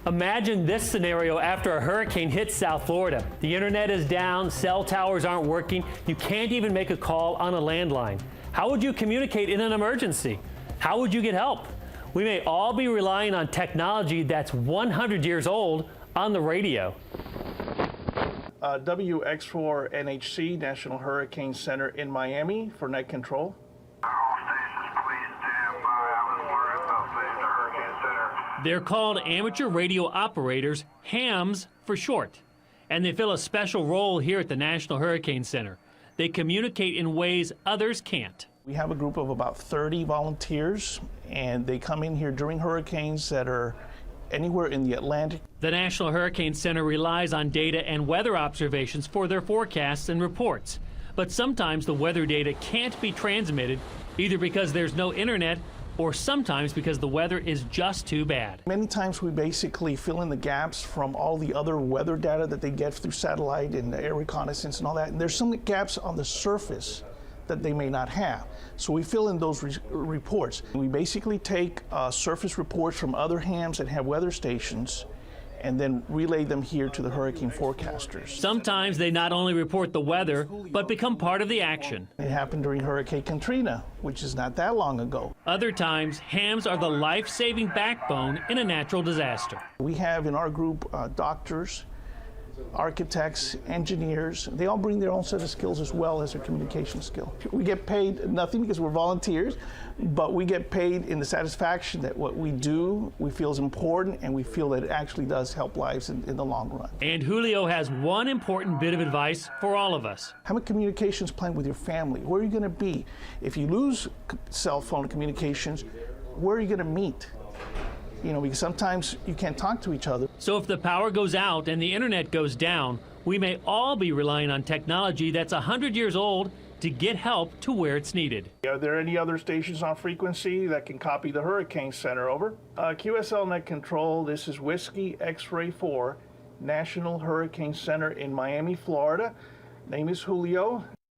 Imagine this scenario after a hurricane hits South Florida. The internet is down, cell towers aren't working, you can't even make a call on a landline. How would you communicate in an emergency? How would you get help? We may all be relying on technology that's 100 years old on the radio. WX4 NHC, National Hurricane Center in Miami for net control. They're called amateur radio operators, hams for short, and they fill a special role here at the National Hurricane Center. They communicate in ways others can't. We have a group of about 30 volunteers, and they come in here during hurricanes that are anywhere in the Atlantic. The National Hurricane Center relies on data and weather observations for their forecasts and reports. But sometimes the weather data can't be transmitted, either because there's no internet or sometimes because the weather is just too bad. Many times we basically fill in the gaps from all the other weather data that they get through satellite and air reconnaissance and all that. And there's some gaps on the surface that they may not have. So we fill in those reports. We basically take surface reports from other hams that have weather stations and then relay them here to the hurricane forecasters. Sometimes they not only report the weather, but become part of the action. It happened during Hurricane Katrina, which is not that long ago. Other times, hams are the life-saving backbone in a natural disaster. We have in our group doctors, architects, engineers. They all bring their own set of skills as well as their communication skill. We get paid nothing because we're volunteers, but we get paid in the satisfaction that what we do, we feel is important, and we feel that it actually does help lives in the long run. And Julio has one important bit of advice for all of us. Have a communications plan with your family. Where are you going to be? If you lose cell phone communications, where are you going to meet? You know, because sometimes you can't talk to each other. So if the power goes out and the internet goes down, we may all be relying on technology that's 100 years old to get help to where it's needed. Are there any other stations on frequency that can copy the Hurricane Center? Over. QSL Net Control, this is Whiskey X-Ray 4, National Hurricane Center in Miami, Florida. Name is Julio.